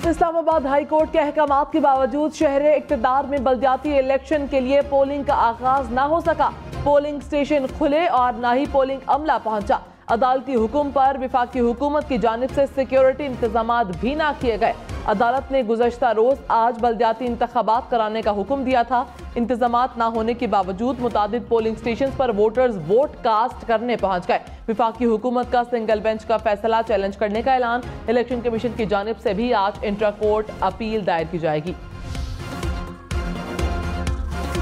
Islamabad high court के अहकामात के बावजूद शहर इक्तदार में बल्दियाती इलेक्शन के लिए पोलिंग का आगाज न हो सका। पोलिंग स्टेशन खुले और न ही पोलिंग अमला पहुंचा। अदालती हुक्म पर वफाकी हुकूमत की जानिब से सिक्योरिटी इंतजामात भी ना किए गए। अदालत ने गुज़श्ता रोज आज बल्दियाती इंतखाबात कराने का हुक्म दिया था। इंतजामात ना होने के बावजूद मुतादिद पोलिंग स्टेशन पर वोटर्स वोट कास्ट करने पहुंच गए। वफाकी हुकूमत का सिंगल बेंच का फैसला चैलेंज करने का ऐलान। इलेक्शन कमीशन की जानिब से भी आज इंट्रा कोर्ट अपील दायर की जाएगी।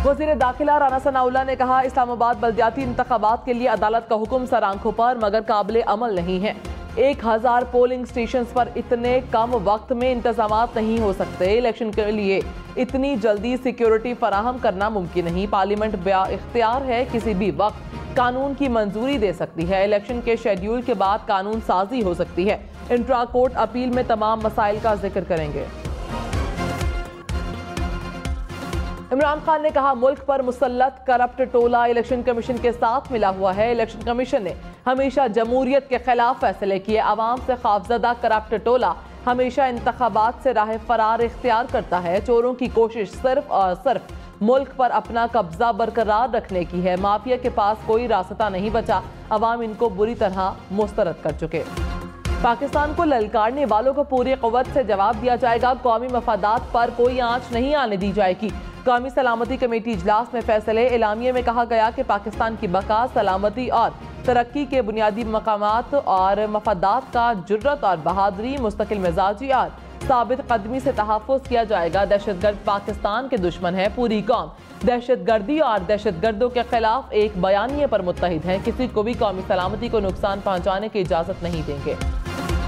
वज़ीर दाखिला राना सनाउल्लाह ने कहा, इस्लामाबाद बल्दियाती इंतखाबात के लिए अदालत का हुक्म सर आंखों पर मगर काबिल अमल नहीं है। 1000 पोलिंग स्टेशन पर इतने कम वक्त में इंतजामात नहीं हो सकते। इलेक्शन के लिए इतनी जल्दी सिक्योरिटी फराहम करना मुमकिन नहीं। पार्लियामेंट बाइख्तियार है, किसी भी वक्त कानून की मंजूरी दे सकती है। इलेक्शन के शेड्यूल के बाद कानून साजी हो सकती है। इंट्रा कोर्ट अपील में तमाम मसाइल का जिक्र करेंगे। इमरान खान ने कहा, मुल्क पर मुसल्लत करप्ट टोला इलेक्शन कमीशन के साथ मिला हुआ है। इलेक्शन कमीशन ने हमेशा जमहूरियत के खिलाफ फैसले किए। आवाम से खौफजदा करप्ट टोला हमेशा इंतखाबात से राह फरार इख्तियार करता है। चोरों की कोशिश सिर्फ और सिर्फ मुल्क पर अपना कब्जा बरकरार रखने की है। माफिया के पास कोई रास्ता नहीं बचा। अवाम इनको बुरी तरह मुस्तरद कर चुके। पाकिस्तान को ललकारने वालों को पूरी क़ुव्वत से जवाब दिया जाएगा। कौमी मफादात पर कोई आंच नहीं आने दी जाएगी। कौमी सलामती कमेटी इजलास में फैसले। एलामिये में कहा गया कि पाकिस्तान की बका, सलामती और तरक्की के बुनियादी मकामात और मफादात का जुर्रत और बहादुरी, मुस्तकिल मिजाजी और साबित कदमी से तहफ़्फ़ुज़ किया जाएगा। दहशतगर्द पाकिस्तान के दुश्मन है। पूरी कौम दहशतगर्दी और दहशतगर्दों के खिलाफ एक बयानिए पर मुत्तहिद है। किसी को भी कौमी सलामती को नुकसान पहुँचाने की इजाज़त नहीं देंगे।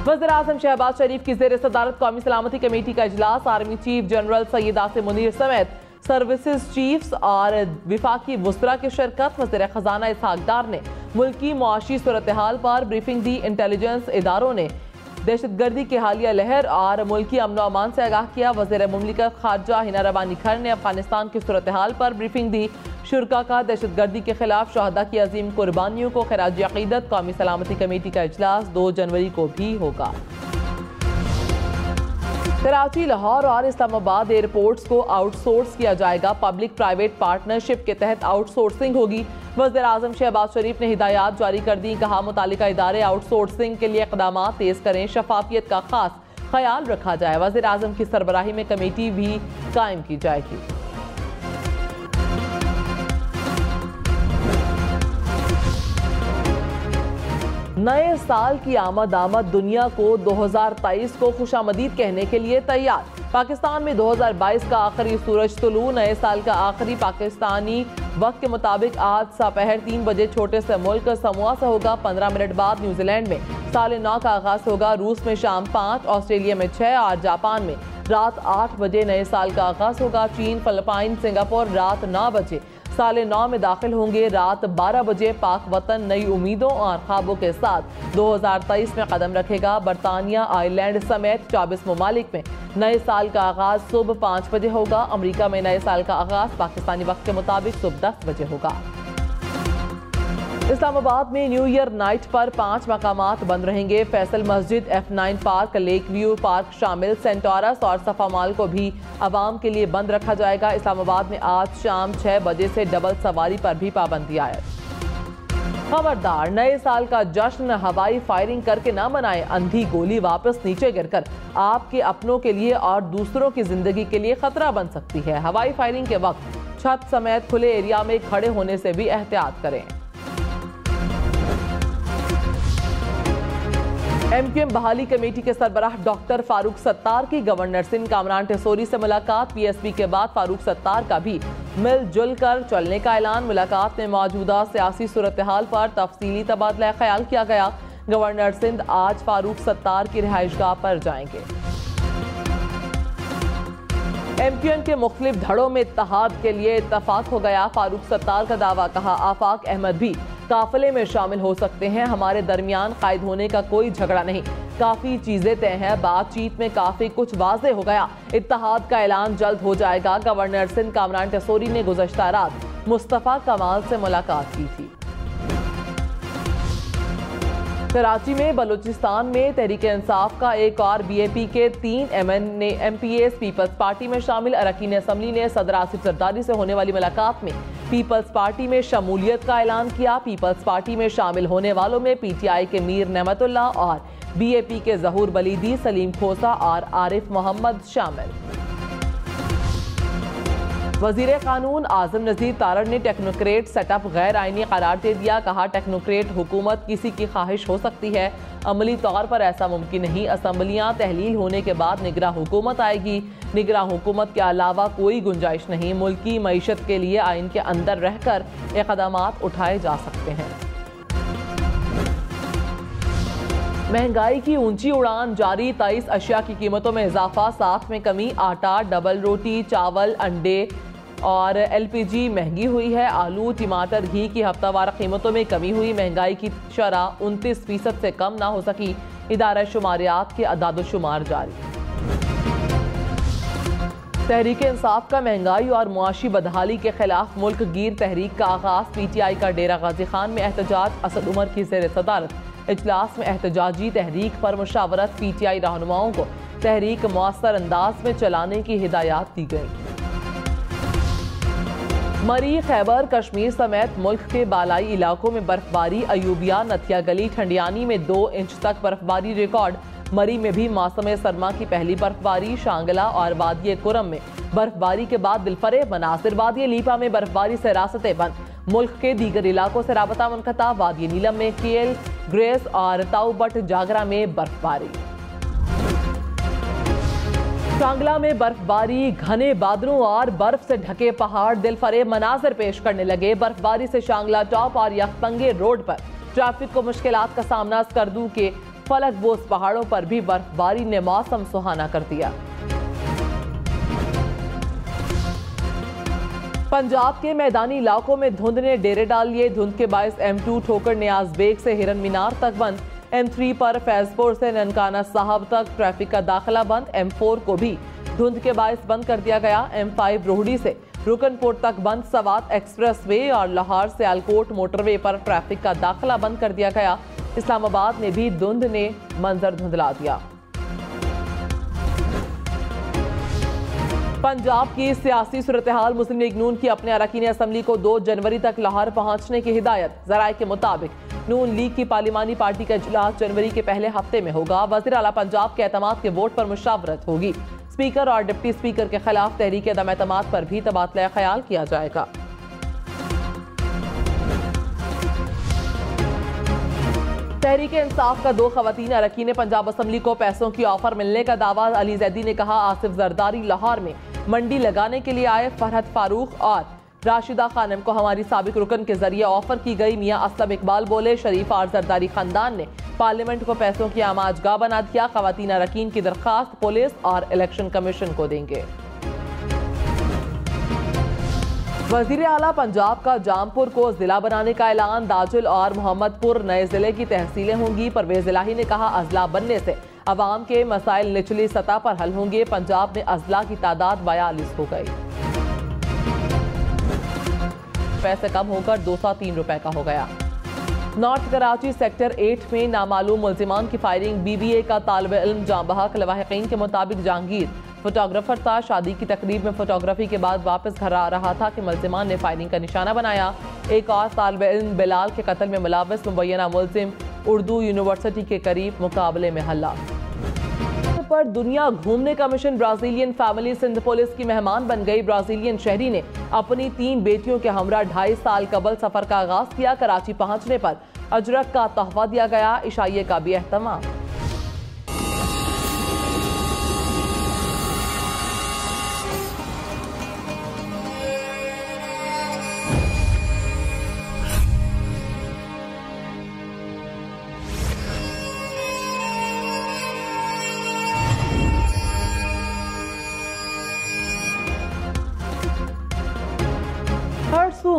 वज़ीर-ए-आज़म शहबाज शरीफ की ज़ेर सदारत कौमी सलामती कमेटी का इजलास। Army chief general Syed Asim Munir समेत सर्विसेज चीफ्स और विफाकी वुज़रा की शिरकत। वज़ीर ख़जाना इसहाक़ डार ने मुल्की मुआशी सूरत हाल पर ब्रीफिंग दी। इंटेलिजेंस इदारों ने दहशतगर्दी की हालिया लहर और मुल्की अमन अमान से आगाह किया। वज़ीर मुमलिकत खारजा हिना रबानी खर ने अफगानिस्तान की सूरत हाल पर ब्रीफिंग दी। शुरका का दहशतगर्दी के खिलाफ शहदा की अजीम कुर्बानियों को खिराज अक़ीदत। कौमी सलामती कमेटी का इजलास 2 जनवरी को भी होगा। कराची, लाहौर और इस्लामाबाद एयरपोर्ट्स को आउटसोर्स किया जाएगा। पब्लिक प्राइवेट पार्टनरशिप के तहत आउटसोर्सिंग होगी। वज़ीर-ए-आज़म शहबाज शरीफ ने हिदायत जारी कर दी। कहा, मुतालिका इदारे आउटसोर्सिंग के लिए इक़दाम तेज़ करें। शफाफियत का खास ख्याल रखा जाए। वज़ीर-ए-आज़म की सरबराही में कमेटी भी कायम की जाएगी। नए साल की आमद दुनिया को 2023 को खुशामदीद कहने के लिए तैयार। पाकिस्तान में 2022 का आखिरी सूरज तुलू। नए साल का आखिरी पाकिस्तानी वक्त के मुताबिक आज दोपहर 3 बजे छोटे से मुल्क समोआ से होगा। 15 मिनट बाद न्यूजीलैंड में साल 9 का आगाज होगा। रूस में शाम 5, ऑस्ट्रेलिया में 6 और जापान में रात 8 बजे नए साल का आगाज होगा। चीन, फिलिपाइन, सिंगापुर रात 9 बजे साल 9 में दाखिल होंगे। रात 12 बजे पाक वतन नई उम्मीदों और ख्वाबों के साथ 2023 में कदम रखेगा। बरतानिया, आयरलैंड समेत 24 ममालिक में नए साल का आगाज सुबह 5 बजे होगा। अमेरिका में नए साल का आगाज पाकिस्तानी वक्त के मुताबिक सुबह 10 बजे होगा। इस्लामाबाद में न्यू ईयर नाइट पर 5 मकामात बंद रहेंगे। फैसल मस्जिद, F9 park, lake view park शामिल। सेंटोरस और सफा माल को भी आवाम के लिए बंद रखा जाएगा। इस्लामाबाद में आज शाम 6 बजे से डबल सवारी पर भी पाबंदी आयद। खबरदार, नए साल का जश्न हवाई फायरिंग करके ना मनाएं। अंधी गोली वापस नीचे गिरकर आपके अपनों के लिए और दूसरों की जिंदगी के लिए खतरा बन सकती है। हवाई फायरिंग के वक्त छत समेत खुले एरिया में खड़े होने से भी एहतियात करें। MQM बहाली कमेटी के सरबराह डॉक्टर फारूक सत्तार की गवर्नर सिंध कामरान टेसोरी से मुलाकात। PSB के बाद फारूक सत्तार का भी मिलजुल कर चलने का ऐलान। मुलाकात में मौजूदा सियासी सूरत हाल पर तफसीली तबादला ख्याल किया गया। गवर्नर सिंध आज फारूक सत्तार की रिहाइशगाह पर जाएंगे। MQM के मुख्तलिफ धड़ों में इत्तेहाद के लिए इत्तफाक हो गया। फारूक सत्तार का दावा। कहा, आफाक अहमद भी काफिले में शामिल हो सकते हैं। हमारे दरमियान कायद होने का कोई झगड़ा नहीं। काफी चीजें तय हैं। बातचीत में काफी कुछ वाज़ेह हो गया। इत्तेहाद का ऐलान जल्द हो जाएगा। गवर्नर सिंध कामरान टेसोरी ने गुज़श्ता रात मुस्तफ़ा कमाल से मुलाकात की थी। कराची में बलूचिस्तान में तहरीक-ए-इंसाफ का एक और बीएपी के 3 MPAs पीपल्स पार्टी में शामिल अरकान असम्बली ने सदर आसिफ जरदारी से होने वाली मुलाकात में पीपल्स पार्टी में शमूलियत का ऐलान किया। पीपल्स पार्टी में शामिल होने वालों में PTI के मीर नेमतुल्लाह और BAP के जहूर बलीदी, सलीम खोसा और आरिफ मोहम्मद शामिल। वजीर कानून आजम नजीर तारड़ ने टेक्नोक्रेट सेटअप गैर आईनी करार दे दिया। कहा, टेक्नोक्रेट हुकूमत किसी की ख्वाहिश हो सकती है, अमली तौर पर ऐसा मुमकिन नहीं। असम्बलियाँ तहलील होने के बाद निगरां हुकूमत आएगी। निगरां हुकूमत के अलावा कोई गुंजाइश नहीं। मुल्की मईशत के लिए आइन के अंदर रहकर इक़दामात उठाए जा सकते हैं। महंगाई की ऊंची उड़ान जारी, 23 अशिया की कीमतों में इजाफा, साथ में कमी। आटा, डबल रोटी, चावल, अंडे और LPG महंगी हुई है। आलू, टमाटर, घी की हफ्तावार कीमतों में कमी हुई। महंगाई की शरह 29% से कम ना हो सकी। इदारा शुमारियात के अदाद-ओ-शुमार जारी। तहरीक-ए-इंसाफ का महंगाई और मुआशी बदहाली के खिलाफ मुल्क गिर तहरीक का आगाज। PTI का डेरा गाजी खान में एहतजाज, असद उमर की ज़ेर सदारत इजलास में एहतजाजी तहरीक पर मुशावरत। PTI रहनुमाओं को तहरीक मौसर अंदाज में चलाने की हिदायत दी गई। मरी, खैबर कश्मीर समेत मुल्क के बालाई इलाकों में बर्फबारी। अयूबिया, नथिया गली, ठंडियानी में 2 इंच तक बर्फबारी रिकॉर्ड। मरी में भी मौसम सरमा की पहली बर्फबारी। शांगला और वादिय कुरम में बर्फबारी के बाद दिलफरेब मनासिर। वादिय लीपा में बर्फबारी से रास्ते बंद। मुल्क के दीगर इलाकों से राबता मुनक़ता। वादिय नीलम में केल, ग्रेस और ताऊबट जागरा में बर्फबारी। शांगला में बर्फबारी, घने बादलों और बर्फ से ढके पहाड़ दिलफरेब मनाजिर पेश करने लगे। बर्फबारी से शांगला टॉप और यखतंगे रोड पर ट्रैफिक को मुश्किलात का सामना। स्कर्दू के फलक बोस पहाड़ों पर भी बर्फबारी ने मौसम सुहाना कर दिया। पंजाब के मैदानी इलाकों में धुंध ने डेरे डाल लिए। धुंध के बायस M2 ठोकर नियाज बेग से हिरन मीनार तक बंद। M3 पर फैजपुर से ननकाना साहब तक ट्रैफिक का दाखिला बंद। M4 को भी धुंध के बायस बंद कर दिया गया। M5 रोहड़ी से रुकनपुर तक बंद। सवात एक्सप्रेस वे और लाहौर से आलकोट मोटरवे पर ट्रैफिक का दाखिला बंद कर दिया गया। इस्लामाबाद में भी धुंध ने मंजर धुंधला दिया। पंजाब की सियासी सूरत हाल, मुस्लिम लीग नून की अपने अरकान असम्बली को 2 जनवरी तक लाहौर पहुंचने की हिदायत। ज़राए के मुताबिक नून लीग की पार्लिमानी पार्टी का इजलास जनवरी के पहले हफ्ते में होगा। वज़ीर आला पंजाब के एतमाद के वोट पर मुशावरत होगी। स्पीकर और डिप्टी स्पीकर के खिलाफ तहरीक अदम एतमाद पर भी तबादला ख्याल किया जाएगा। तहरीक-ए-इंसाफ का 2 खवातीन अरकान पंजाब असम्बली को पैसों की ऑफर मिलने का दावा। अली जैदी ने कहा, आसिफ जरदारी लाहौर में मंडी लगाने के लिए आए। फरहत फारूक और राशिदा खानम को हमारी साबिक रुकन के जरिए ऑफर की गई। मियां असलम इकबाल बोले, शरीफ और जरदारी खानदान ने पार्लियामेंट को पैसों की आमाजगाह बना दिया। खवातीन अरकान की दरखास्त पुलिस और इलेक्शन कमीशन को देंगे। वजीर आला पंजाब का जामपुर को जिला बनाने का ऐलान। दाजुल और मोहम्मदपुर नए जिले की तहसीलें होंगी। परवेज इलाही ने कहा, अजला बनने से अवाम के मसाइल निचली सतह पर हल होंगे। पंजाब में अजला की तादाद 42 हो गई। पैसे कम होकर 203 रुपए का हो गया। नॉर्थ कराची सेक्टर 8 में नामालूम मुल्जिमान की फायरिंग। BBA का तालिब इल्म जाँ बहक। लवाहिकीन के मुताबिक जहांगीर फोटोग्राफर था। शादी की तकरीब में फोटोग्राफी के बाद वापस घर आ रहा था कि मुल्जिमान ने फायरिंग का निशाना बनाया। एक और तालिब इल्म बिलाल के कत्ल में मुलव्वस मुबैना मुल्जिम उर्दू यूनिवर्सिटी के करीब मुकाबले में हलाक। पर दुनिया घूमने का मिशन। ब्राजीलियन फैमिली सिंध पुलिस की मेहमान बन गई। ब्राजीलियन शहरी ने अपनी 3 बेटियों के हमरा 2.5 साल कबल सफर का आगाज किया। कराची पहुंचने पर अजरक का तोहफा दिया गया। इशाइये का भी एहतमाम।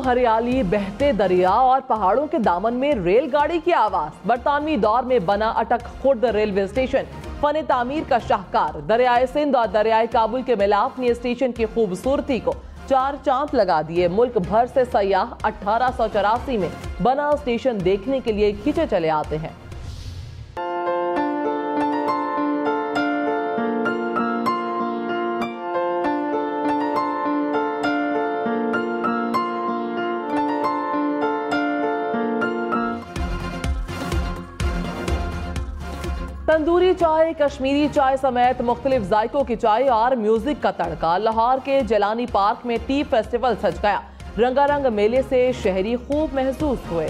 हरियाली, बहते दरिया और पहाड़ों के दामन में रेलगाड़ी की आवाज। बरतानवी दौर में बना अटक खुर्द रेलवे स्टेशन फन तामीर का शाहकार। दरियाए सिंध और दरियाए काबुल के मिलाप ने स्टेशन की खूबसूरती को 4 चांद लगा दिए। मुल्क भर से सयाह 1884 में बना स्टेशन देखने के लिए खींचे चले आते हैं। तंदूरी चाय, कश्मीरी चाय समेत मुख्तलिफ जायकों की चाय और म्यूजिक का तड़का। लाहौर के जलानी पार्क में टी फेस्टिवल सज गया। रंगारंग मेले से शहरी खूब महसूस हुए।